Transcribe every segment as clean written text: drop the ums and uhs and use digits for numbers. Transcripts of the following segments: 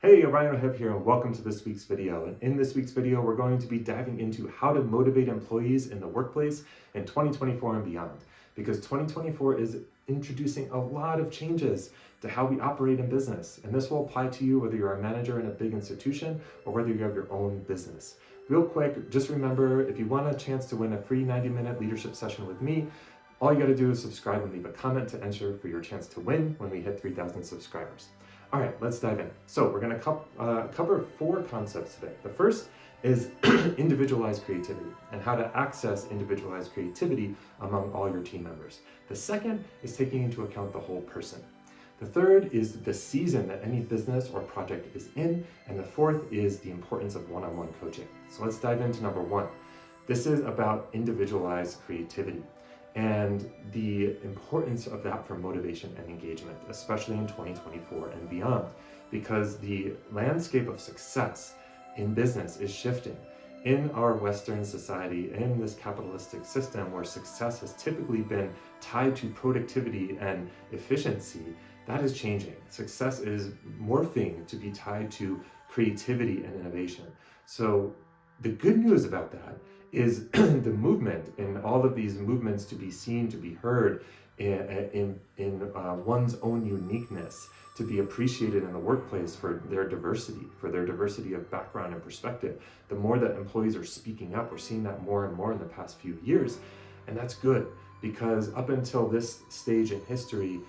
Hey, Ryan O'Hip here, and welcome to this week's video. And in this week's video, we're going to be diving into how to motivate employees in the workplace in 2024 and beyond. Because 2024 is introducing a lot of changes to how we operate in business. And this will apply to you whether you're a manager in a big institution or whether you have your own business. Real quick, just remember, if you want a chance to win a free 90-minute leadership session with me, all you got to do is subscribe and leave a comment to enter for your chance to win when we hit 3,000 subscribers. All right, let's dive in. So we're going to cover 4 concepts today. The first is individualized creativity and how to access individualized creativity among all your team members. The second is taking into account the whole person. The third is the season that any business or project is in. And the fourth is the importance of one-on-one coaching. So let's dive into number 1. This is about individualized creativity and the importance of that for motivation and engagement, especially in 2024 and beyond, because the landscape of success in business is shifting. In our Western society, in this capitalistic system where success has typically been tied to productivity and efficiency, that is changing. Success is morphing to be tied to creativity and innovation. So the good news about that is the movement in all of these movements to be seen, to be heard in one's own uniqueness, to be appreciated in the workplace for their diversity of background and perspective. The more that employees are speaking up, we're seeing that more and more in the past few years. And that's good, because up until this stage in history,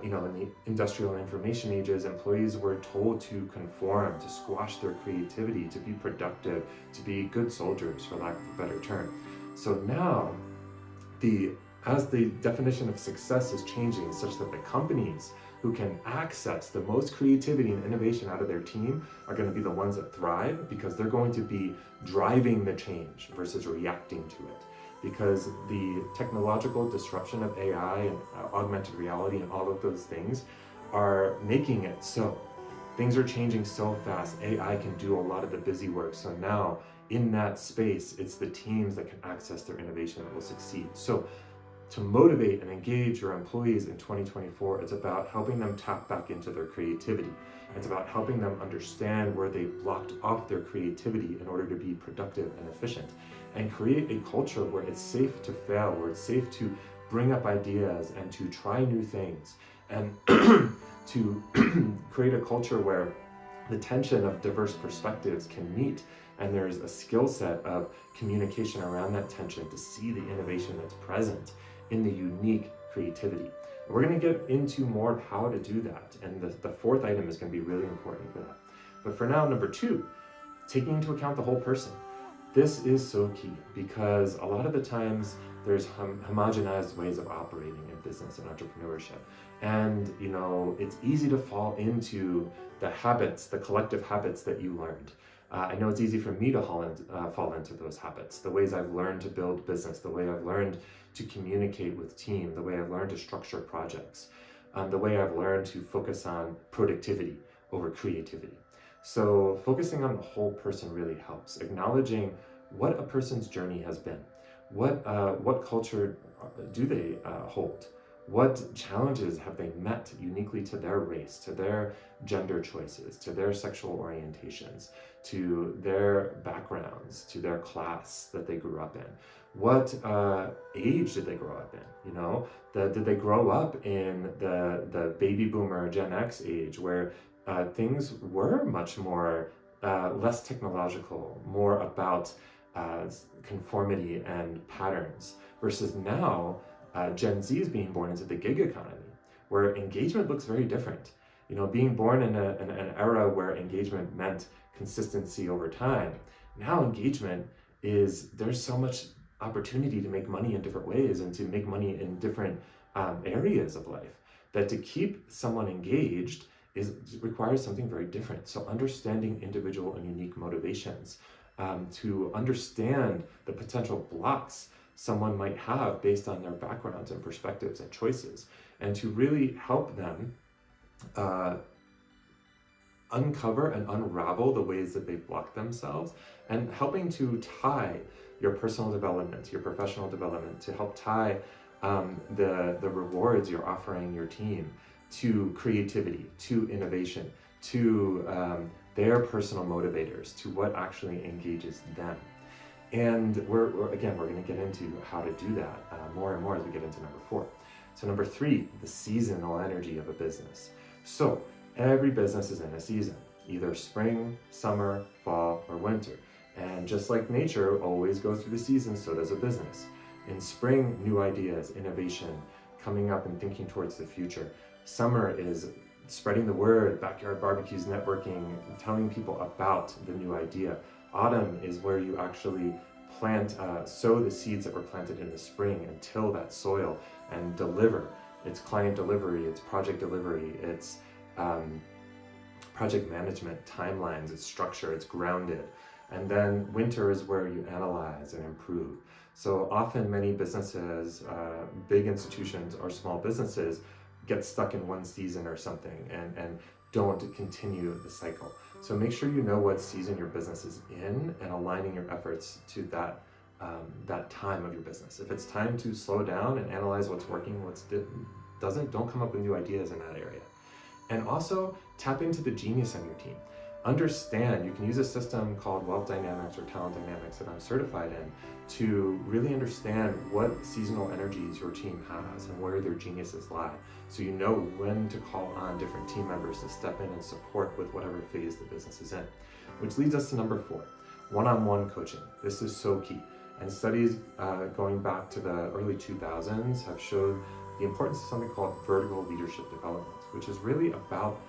in the industrial and information ages, employees were told to conform, to squash their creativity, to be productive, to be good soldiers, for lack of a better term. So now, as the definition of success is changing, such that the companies who can access the most creativity and innovation out of their team are going to be the ones that thrive, because they're going to be driving the change versus reacting to it. Because the technological disruption of AI and augmented reality and all of those things are making it so. Things are changing so fast. AI can do a lot of the busy work. So now in that space, it's the teams that can access their innovation that will succeed. So to motivate and engage your employees in 2024, it's about helping them tap back into their creativity. It's about helping them understand where they blocked off their creativity in order to be productive and efficient, and create a culture where it's safe to fail, where it's safe to bring up ideas and to try new things, and to create a culture where the tension of diverse perspectives can meet, and there's a skill set of communication around that tension to see the innovation that's present in the unique creativity. And we're going to get into more of how to do that, and the fourth item is going to be really important for that. But for now, number 2, taking into account the whole person. This is so key, because a lot of the times there's homogenized ways of operating in business and entrepreneurship. And, it's easy to fall into the habits, the collective habits that you learned. I know it's easy for me to fall into those habits, the ways I've learned to build business, the way I've learned to communicate with team, the way I've learned to structure projects, the way I've learned to focus on productivity over creativity. So focusing on the whole person really helps. Acknowledging what a person's journey has been. What culture do they hold? What challenges have they met uniquely to their race, to their gender choices, to their sexual orientations, to their backgrounds, to their class that they grew up in? What age did they grow up in? Did they grow up in the baby boomer Gen X age, where things were much more less technological, more about conformity and patterns, versus now Gen Z is being born into the gig economy, where engagement looks very different. Being born in an era where engagement meant consistency over time, now engagement there's so much opportunity to make money in different ways and to make money in different areas of life, that to keep someone engaged requires something very different. So understanding individual and unique motivations, to understand the potential blocks someone might have based on their backgrounds and perspectives and choices, and to really help them uncover and unravel the ways that they've blocked themselves, and helping to tie your personal development, your professional development, to help tie the rewards you're offering your team to creativity, to innovation, to their personal motivators, to what actually engages them. And we're going to get into how to do that more and more as we get into number 4. So number 3, the seasonal energy of a business. So every business is in a season, either spring, summer, fall, or winter. And just like nature always goes through the seasons, so does a business. In spring, new ideas, innovation, coming up and thinking towards the future. Summer is spreading the word, backyard barbecues, networking, telling people about the new idea. Autumn is where you actually sow the seeds that were planted in the spring and till that soil and deliver. It's client delivery, it's project delivery, it's project management, timelines, it's structure, it's grounded. And then winter is where you analyze and improve. So often many businesses, big institutions or small businesses, get stuck in one season or something and don't continue the cycle. So make sure you know what season your business is in and aligning your efforts to that time of your business. If it's time to slow down and analyze what's working, what doesn't, don't come up with new ideas in that area. And also tap into the genius in your team. Understand, you can use a system called Wealth Dynamics or Talent Dynamics that I'm certified in to really understand what seasonal energies your team has and where their geniuses lie. So you know when to call on different team members to step in and support with whatever phase the business is in. Which leads us to number 4, one-on-one coaching. This is so key. And studies going back to the early 2000s have showed the importance of something called vertical leadership development, which is really about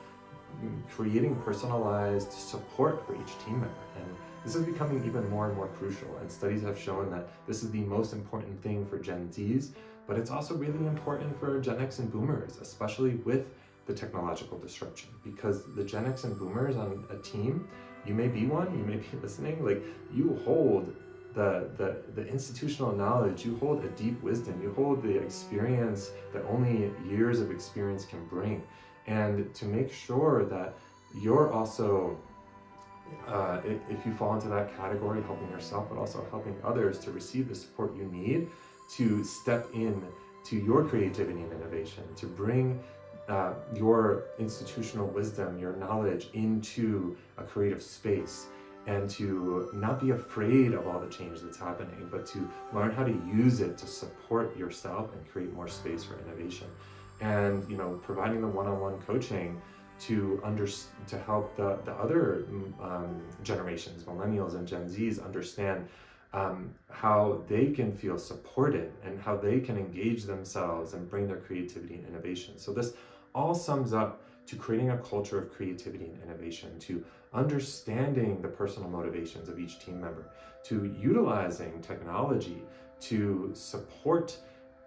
creating personalized support for each team member. And this is becoming even more and more crucial. And studies have shown that this is the most important thing for Gen Zs, but it's also really important for Gen X and Boomers, especially with the technological disruption. Because the Gen X and Boomers on a team, you may be one, you may be listening, like you hold the institutional knowledge, you hold a deep wisdom, you hold the experience that only years of experience can bring. And to make sure that you're also, if you fall into that category, helping yourself, but also helping others to receive the support you need to step in to your creativity and innovation, to bring your institutional wisdom, your knowledge into a creative space, and to not be afraid of all the change that's happening, but to learn how to use it to support yourself and create more space for innovation. And providing the one-on-one coaching to help the other generations, millennials and Gen Zs, understand how they can feel supported and how they can engage themselves and bring their creativity and innovation. So this all sums up to creating a culture of creativity and innovation, to understanding the personal motivations of each team member, to utilizing technology to support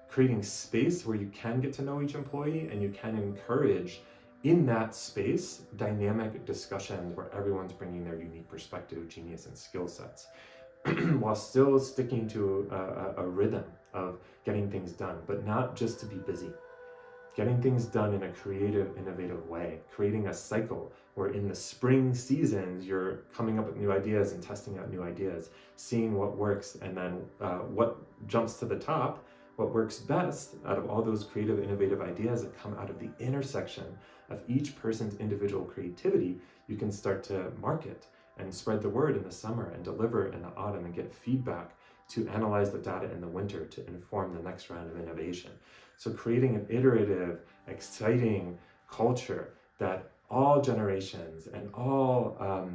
creating space where you can get to know each employee and you can encourage in that space dynamic discussions where everyone's bringing their unique perspective, genius, and skill sets while still sticking to a rhythm of getting things done, but not just to be busy. Getting things done in a creative, innovative way, creating a cycle where in the spring seasons, you're coming up with new ideas and testing out new ideas, seeing what works, and then what jumps to the top, what works best out of all those creative, innovative ideas that come out of the intersection of each person's individual creativity, you can start to market and spread the word in the summer and deliver in the autumn and get feedback to analyze the data in the winter to inform the next round of innovation. So creating an iterative, exciting culture that all generations and all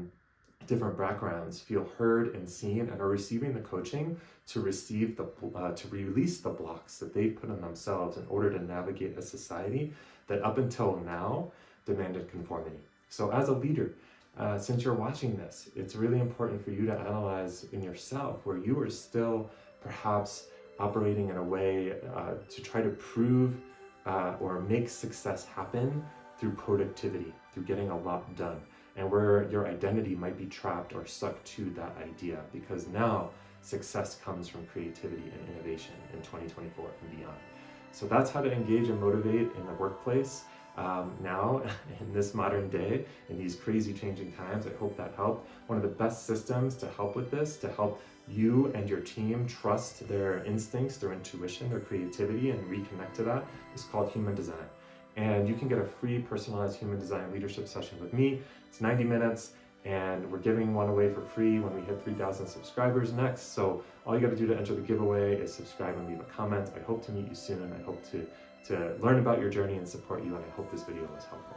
different backgrounds feel heard and seen and are receiving the coaching to receive to release the blocks that they put on themselves in order to navigate a society that up until now demanded conformity. So as a leader, since you're watching this, it's really important for you to analyze in yourself where you are still perhaps operating in a way to try to prove or make success happen through productivity, through getting a lot done, and where your identity might be trapped or stuck to that idea, because now success comes from creativity and innovation in 2024 and beyond. So that's how to engage and motivate in the workplace now in this modern day, in these crazy changing times. I hope that helped. One of the best systems to help with this, to help you and your team trust their instincts, their intuition, their creativity, and reconnect to that, is called human design. and you can get a free personalized human design leadership session with me. It's 90 minutes, and we're giving one away for free when we hit 3,000 subscribers next. So all you got to do to enter the giveaway is subscribe and leave a comment. I hope to meet you soon. I hope to learn about your journey and support you, and I hope this video was helpful.